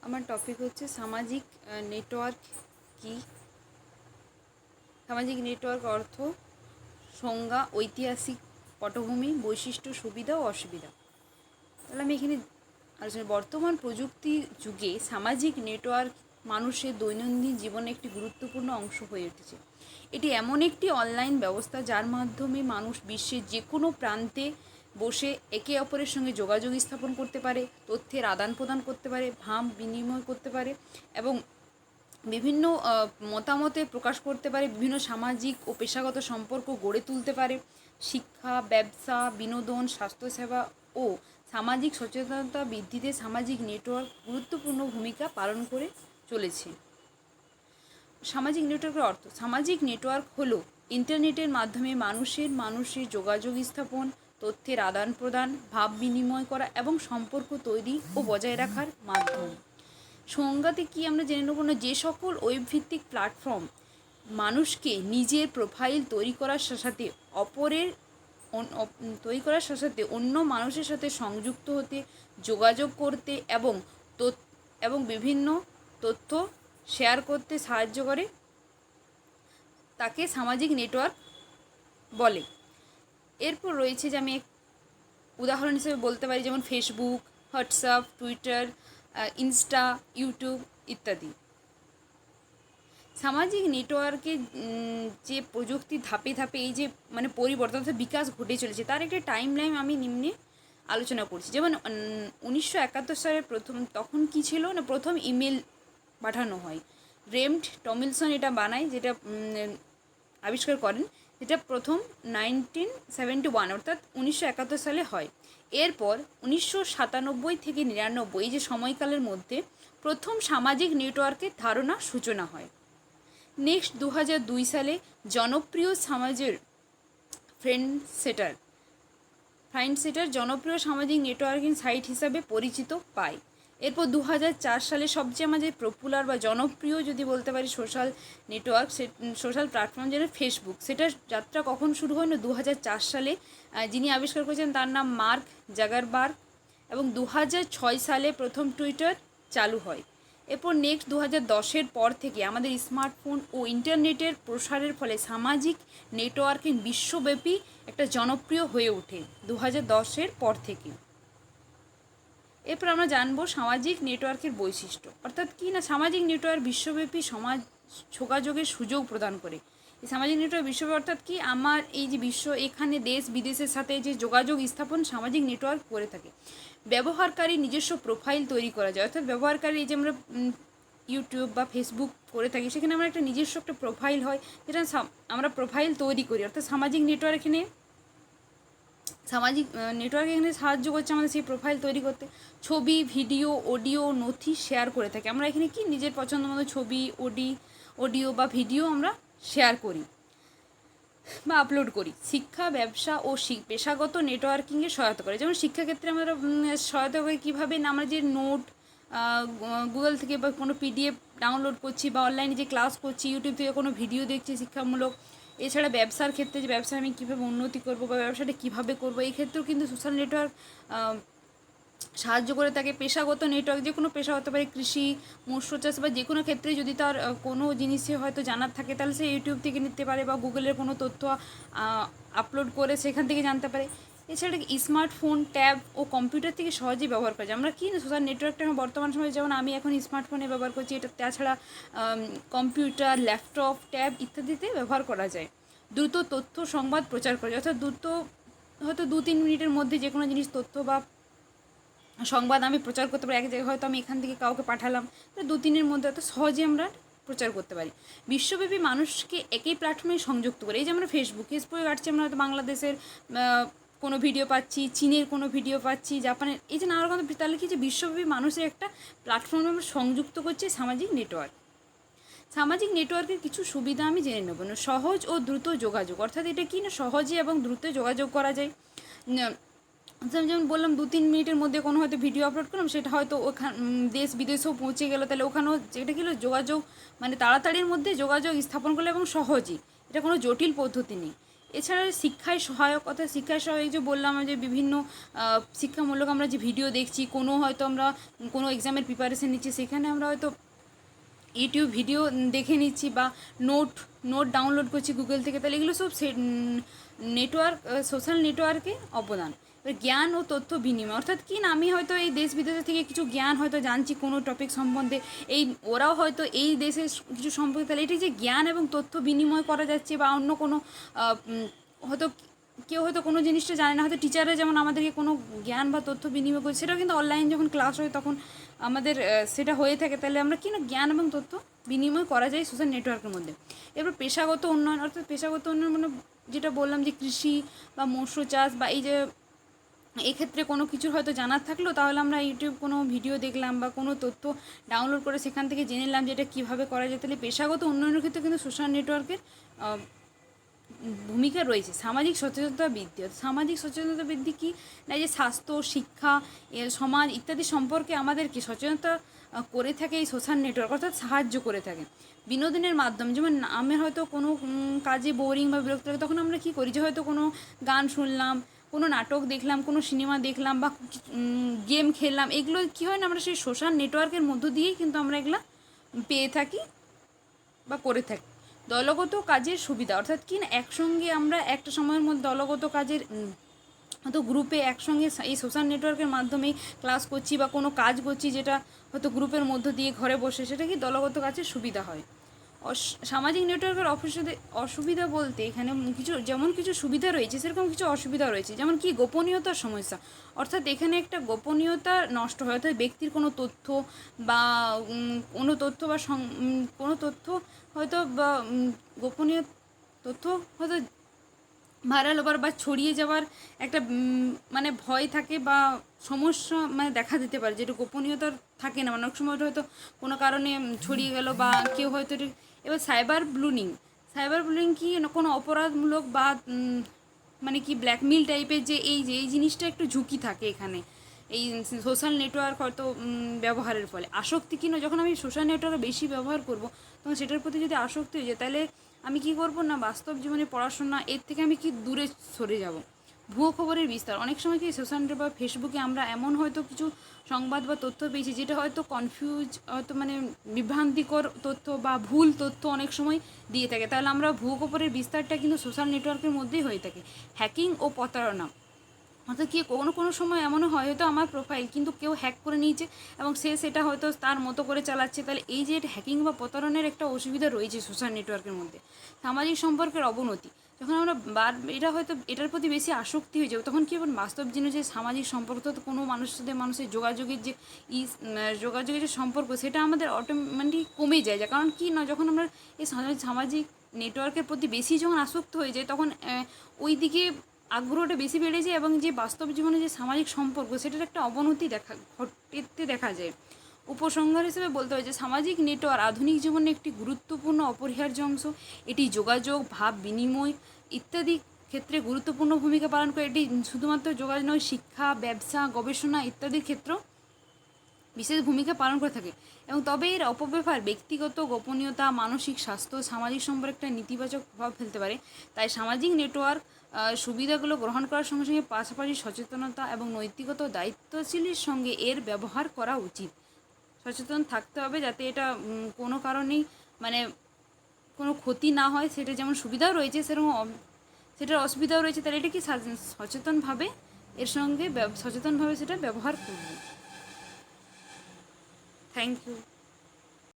আমার টপিক হচ্ছে সামাজিক নেটওয়ার্ক কি। সামাজিক নেটওয়ার্ক অর্থ, সংজ্ঞা, ঐতিহাসিক পটভূমি, বৈশিষ্ট্য, সুবিধা ও অসুবিধা। তাহলে আমি এখানে বর্তমান প্রযুক্তি যুগে সামাজিক নেটওয়ার্ক মানুষের দৈনন্দিন জীবনে একটি গুরুত্বপূর্ণ অংশ হয়ে উঠেছে। এটি এমন একটি অনলাইন ব্যবস্থা যার মাধ্যমে মানুষ বিশ্বের যে কোনো প্রান্তে বসে একে অপরের সঙ্গে যোগাযোগ স্থাপন করতে পারে, তথ্যের আদান প্রদান করতে পারে, ভাব বিনিময় করতে পারে এবং বিভিন্ন মতামতে প্রকাশ করতে পারে, বিভিন্ন সামাজিক ও পেশাগত সম্পর্ক গড়ে তুলতে পারে। শিক্ষা, ব্যবসা, বিনোদন, স্বাস্থ্যসেবা ও সামাজিক সচেতনতা বৃদ্ধিতে সামাজিক নেটওয়ার্ক গুরুত্বপূর্ণ ভূমিকা পালন করে চলেছে। সামাজিক নেটওয়ার্কের অর্থ, সামাজিক নেটওয়ার্ক হলো ইন্টারনেটের মাধ্যমে মানুষের যোগাযোগ স্থাপন, তথ্যের আদান প্রদান, ভাব বিনিময় করা এবং সম্পর্ক তৈরি ও বজায় রাখার মাধ্যম। সংজ্ঞাতে কি আমরা জেনে নেব না, যে সকল ওয়েবভিত্তিক প্ল্যাটফর্ম মানুষকে নিজের প্রোফাইল তৈরি করার সাথে অন্য মানুষের সাথে সংযুক্ত হতে, যোগাযোগ করতে এবং বিভিন্ন তথ্য শেয়ার করতে সাহায্য করে, তাকে সামাজিক নেটওয়ার্ক বলে। এরপর রয়েছে যে আমি উদাহরণ হিসেবে বলতে পারি, যেমন Facebook, WhatsApp, Twitter, Insta, YouTube ইত্যাদি। সামাজিক নেটওয়ার্কে যে প্রযুক্তি ধাপে ধাপে এই যে পরিবর্তন অর্থাৎ বিকাশ ঘটে চলেছে, তার একটা টাইম লাইন আমি নিম্নে আলোচনা করছি। যেমন 1971 সালে তখন কি ছিল না, প্রথম ইমেল পাঠানো হয়। রেমন্ড টমিলসন এটা বানায়, যেটা আবিষ্কার করেন, যেটা প্রথম 1971 অর্থাৎ 1971 সালে হয়। এরপর 1997 থেকে 99 এই যে সময়কালের মধ্যে প্রথম সামাজিক নেটওয়ার্কের ধারণা সূচনা হয়। নেক্সট 2002 সালে জনপ্রিয় সমাজের ফ্রেন্ডসেটার জনপ্রিয় সামাজিক নেটওয়ার্কিং সাইট হিসাবে পরিচিত পায়। এরপর 2004 সালে সবচেয়ে আমাদের পপুলার বা জনপ্রিয় যদি বলতে পারি সোশ্যাল নেটওয়ার্ক, সোশ্যাল প্ল্যাটফর্ম যেটা ফেসবুক, সেটার যাত্রা কখন শুরু হয় না, 2004 সালে। যিনি আবিষ্কার করেছেন তার নাম মার্ক জাগারবার্গ, এবং 2006 সালে প্রথম টুইটার চালু হয়। এরপর নেক্সট 2010-এর পর থেকে আমাদের স্মার্টফোন ও ইন্টারনেটের প্রসারের ফলে সামাজিক নেটওয়ার্কিং বিশ্বব্যাপী একটা জনপ্রিয় হয়ে ওঠে 2010-এর পর থেকে। এরপর আমরা জানবো সামাজিক নেটওয়ার্কের বৈশিষ্ট্য, অর্থাৎ কি না, সামাজিক নেটওয়ার্ক বিশ্বব্যাপী সমাজ যোগাযোগের সুযোগ প্রদান করে। এই সামাজিক নেটওয়ার্ক বিশ্বব্যাপী অর্থাৎ কি, আমার এই যে বিশ্ব, এখানে দেশ বিদেশের সাথে যে যোগাযোগ স্থাপন সামাজিক নেটওয়ার্ক করে থাকে। ব্যবহারকারী নিজস্ব প্রোফাইল তৈরি করা যায়, অর্থাৎ ব্যবহারকারী এই যে আমরা ইউটিউব বা ফেসবুক করে থাকি, সেখানে আমরা একটা নিজস্ব একটা প্রোফাইল হয়, যেটা আমরা প্রোফাইল তৈরি করি। অর্থাৎ সামাজিক নেটওয়ার্ক এখানে সাহায্য করছে আমাদের সেই প্রোফাইল তৈরি করতে। ছবি, ভিডিও, অডিও, নথি শেয়ার করে থাকি আমরা এখানে কি, নিজের পছন্দ মতো ছবি, অডিও বা ভিডিও আমরা শেয়ার করি বা আপলোড করি। শিক্ষা, ব্যবসা ও পেশাগত নেটওয়ার্কিংয়ে সহায়তা করে। যেমন শিক্ষাক্ষেত্রে আমরা সহায়তা করি কীভাবে না, আমরা যে নোট গুগল থেকে বা কোনো পিডিএফ ডাউনলোড করছি, বা অনলাইনে যে ক্লাস করছি, ইউটিউব থেকে কোনো ভিডিও দেখছি শিক্ষামূলক। এছাড়া ব্যবসার ক্ষেত্রে যে ব্যবসা আমি কীভাবে উন্নতি করব বা ব্যবসাটা কীভাবে করব, এই ক্ষেত্রেও কিন্তু সোশ্যাল নেটওয়ার্ক সাহায্য করে থাকে। পেশাগত নেটওয়ার্ক, যে কোনো পেশা হতে পারে, কৃষি, মৎস্য চাষ বা যে কোনো ক্ষেত্রে যদি তার কোনো জিনিসে হয়তো জানার থাকে, তাহলে সে ইউটিউব থেকে নিতে পারে বা গুগলের কোনো তথ্য আপলোড করে সেখান থেকে জানতে পারে। এছাড়া স্মার্টফোন, ট্যাব ও কম্পিউটার থেকে সহজেই ব্যবহার করা যায়। আমরা কি না, সোশ্যাল নেটওয়ার্কটা বর্তমান সময়ে, যেমন আমি এখন স্মার্টফোনে ব্যবহার করছি, এটা তাছাড়া কম্পিউটার, ল্যাপটপ, ট্যাব ইত্যাদিতে ব্যবহার করা যায়। দ্রুত তথ্য সংবাদ প্রচার করা যায়, অর্থাৎ হয়তো 2-3 মিনিটের মধ্যে যে কোনো জিনিস, তথ্য বা সংবাদ আমি প্রচার করতে পারি। এক জায়গায় হয়তো আমি এখান থেকে কাউকে পাঠালাম, 2-3-এর মধ্যে এত সহজে আমরা প্রচার করতে পারি। বিশ্বব্যাপী মানুষকে একই প্ল্যাটফর্মে সংযুক্ত করে। এই যে আমরা ফেসবুকে ঘাটছি, আমরা হয়তো বাংলাদেশের কোনো ভিডিও পাচ্ছি, চীনের কোনো ভিডিও পাচ্ছি, জাপানের, এই যে নানা রকম, তাহলে কি যে বিশ্বব্যাপী মানুষের একটা প্ল্যাটফর্মে আমরা সংযুক্ত করছি সামাজিক নেটওয়ার্ক। সামাজিক নেটওয়ার্কের কিছু সুবিধা আমি জেনে নেব না। সহজ ও দ্রুত যোগাযোগ, অর্থাৎ এটা কি না, সহজে এবং দ্রুত যোগাযোগ করা যায়। যেমন বললাম, 2-3 মিনিটের মধ্যে কোনো হয়তো ভিডিও আপলোড করলাম, সেটা হয়তো দেশ বিদেশেও পৌঁছে গেলো, তাহলে ওখানেও যেটা কি যোগাযোগ তাড়াতাড়ির মধ্যে যোগাযোগ স্থাপন করলে এবং সহজই, এটা কোনো জটিল পদ্ধতি নেই। এছাড়া শিক্ষায় সহায়ক যে বললাম যে বিভিন্ন শিক্ষামূলক আমরা যে ভিডিও দেখছি, কোনো হয়তো আমরা কোনো এক্সামের প্রিপারেশন নিচ্ছি, সেখানে আমরা হয়তো ইউটিউব ভিডিও দেখে নিচ্ছি বা নোট ডাউনলোড করছি গুগল থেকে, তাহলে এগুলো সব সোশ্যাল নেটওয়ার্কে অবদান। এবার জ্ঞান ও তথ্য বিনিময়, অর্থাৎ কি না, আমি হয়তো এই দেশ বিদেশ থেকে কিছু জ্ঞান হয়তো জানছি কোনো টপিক সম্বন্ধে, ওরাও হয়তো এই দেশের কিছু সম্পর্কে, তাহলে এটি যে জ্ঞান এবং তথ্য বিনিময় করা যাচ্ছে, বা অন্য কোনো হয়তো কেউ হয়তো কোনো জিনিসটা জানে না, হয়তো টিচাররা যেমন আমাদেরকে কোনো জ্ঞান বা তথ্য বিনিময় করছে, সেটাও কিন্তু অনলাইন যখন ক্লাস হয় তখন আমাদের সেটা হয়ে থাকে, তাহলে আমরা কি না জ্ঞান এবং তথ্য বিনিময় করা যায় সোশ্যাল নেটওয়ার্কের মধ্যে। এরপর পেশাগত উন্নয়ন, অর্থাৎ পেশাগত উন্নয়ন মানে যেটা বললাম যে কৃষি বা মৎস্য চাষ বা এই যে এক্ষেত্রে কোনো কিছু হয়তো জানার থাকলো, তাহলে আমরা ইউটিউব কোনো ভিডিও দেখলাম বা কোনো তথ্য ডাউনলোড করে সেখান থেকে জেনে নিলাম যে এটা কীভাবে করা যায়। তাহলে পেশাগত উন্নয়নের ক্ষেত্রে কিন্তু সোশ্যাল নেটওয়ার্কের ভূমিকা রয়েছে। সামাজিক সচেতনতা বৃদ্ধি কী না, যে স্বাস্থ্য, শিক্ষা, সমাজ ইত্যাদি সম্পর্কে আমাদেরকে সচেতনতা করে থাকে এই সোশ্যাল নেটওয়ার্ক, অর্থাৎ সাহায্য করে থাকে। বিনোদনের মাধ্যম, যেমন আমি হয়তো কোনো কাজে বোরিং বা বিরক্ত লাগে, তখন আমরা কী করি যে হয়তো কোনো গান শুনলাম, কোনো নাটক দেখলাম, কোনো সিনেমা দেখলাম বা গেম খেললাম, এগুলো কী হয় না, আমরা সেই সোশ্যাল নেটওয়ার্কের মধ্য দিয়েই কিন্তু আমরা এগুলো পেয়ে থাকি বা করে থাকি। দলগত কাজের সুবিধা, অর্থাৎ কি না, একসঙ্গে আমরা একটা সময়ের মধ্যে দলগত কাজের হয়তো গ্রুপে একসঙ্গে এই সোশ্যাল নেটওয়ার্কের মাধ্যমেই ক্লাস করছি বা কোনো কাজ করছি, যেটা হয়তো গ্রুপের মধ্য দিয়ে ঘরে বসে, সেটা কি দলগত কাজের সুবিধা হয়। সামাজিক নেটওয়ার্কের অসুবিধা বলতে এখানে কিছু সুবিধা রয়েছে, সেরকম কিছু অসুবিধা রয়েছে, যেমন কি গোপনীয়তার সমস্যা, অর্থাৎ এখানে একটা গোপনীয়তা নষ্ট হয়, অর্থাৎ ব্যক্তির কোনো তথ্য বা কোনো তথ্য হয়তো বা গোপনীয় তথ্য হয়তো ভাইরাল হবার বা ছড়িয়ে যাওয়ার একটা মানে ভয় থাকে বা সমস্যা মানে দেখা দিতে পারে, যেটা গোপনীয়তার থাকে না, মানে অনেক সময় হয়তো কোনো কারণে ছড়িয়ে গেল বা কেউ হয়তো। এবার সাইবার বুলিং কি কোনো অপরাধমূলক বা মানে কি ব্ল্যাকমেল টাইপের যে এই জিনিসটা একটু ঝুঁকি থাকে এখানে এই সোশ্যাল নেটওয়ার্ক হয়তো ব্যবহারের ফলে। আসক্তি কিনা, যখন আমি সোশ্যাল নেটওয়ার্ক বেশি ব্যবহার করব, তখন সেটার প্রতি যদি আসক্তি হয়ে যায়, তাহলে আমি কি করব না, বাস্তব জীবনে পড়াশোনা এর থেকে আমি কি দূরে সরে যাব। ভুয়ো খবরের বিস্তার, অনেক সময় কি সোশ্যাল মিডিয়া বা ফেসবুকে আমরা এমন হয়তো কিছু সংবাদ বা তথ্য পেয়েছি, যেটা হয়তো হয়তো মানে বিভ্রান্তিকর তথ্য বা ভুল তথ্য অনেক সময় দিয়ে থাকে, তাহলে আমরা ভুয়ো খবরের বিস্তারটা কিন্তু সোশ্যাল নেটওয়ার্কের মধ্যেই হয়ে থাকে। হ্যাকিং ও প্রতারণা, অর্থাৎ কি কোনো সময় এমনও হয় হয়তো আমার প্রোফাইল কিন্তু কেউ হ্যাক করে নিয়েছে এবং সেটা হয়তো তার মতো করে চালাচ্ছে, তাহলে এই যে হ্যাকিং বা প্রতারণের একটা অসুবিধা রয়েছে সোশ্যাল নেটওয়ার্কের মধ্যে। সামাজিক সম্পর্কের অবনতি, যখন আমরা এটা হয়তো এটার প্রতি বেশি আসক্তি হয়ে যাবে, তখন কি হবে, বাস্তব জীবনে যে সামাজিক সম্পর্ক, তো কোনো মানুষের যোগাযোগের যে সম্পর্ক, সেটা আমাদের অটোমেটিক কমে যায়, কারণ কি না, যখন আমরা এই সামাজিক নেটওয়ার্কের প্রতি বেশি যখন আসক্ত হয়ে যায়, তখন ওই দিকে আগ্রহটা বেশি বেড়ে যায় এবং যে বাস্তব জীবনে যে সামাজিক সম্পর্ক, সেটার একটা অবনতি ঘটতে দেখা যায়। উপসংহার হিসেবে বলতে হয় যে সামাজিক নেটওয়ার্ক আধুনিক জীবনে একটি গুরুত্বপূর্ণ অপরিহার্য অংশ। এটি যোগাযোগ, ভাব বিনিময় ইত্যাদি ক্ষেত্রে গুরুত্বপূর্ণ ভূমিকা পালন করে। এটি শুধুমাত্র যোগাযোগ নয়, শিক্ষা, ব্যবসা, গবেষণা ইত্যাদির ক্ষেত্রেও বিশেষ ভূমিকা পালন করে থাকে। এবং তবে এর অপব্যবহার ব্যক্তিগত গোপনীয়তা, মানসিক স্বাস্থ্য, সামাজিক সম্পর্কে একটা নেতিবাচক প্রভাব ফেলতে পারে। তাই সামাজিক নেটওয়ার্ক সুবিধাগুলো গ্রহণ করার সঙ্গে সঙ্গে পাশাপাশি সচেতনতা এবং নৈতিকতা ও দায়িত্বশীলের সঙ্গে এর ব্যবহার করা উচিত। সচেতন থাকতে হবে যাতে এটা কোনো কারণেই মানে কোনো ক্ষতি না হয়, সেটা যেমন সুবিধাও রয়েছে সেরকম সেটার অসুবিধাও রয়েছে, তাহলে এটা কি সচেতনভাবে সেটা ব্যবহার করব। Thank you.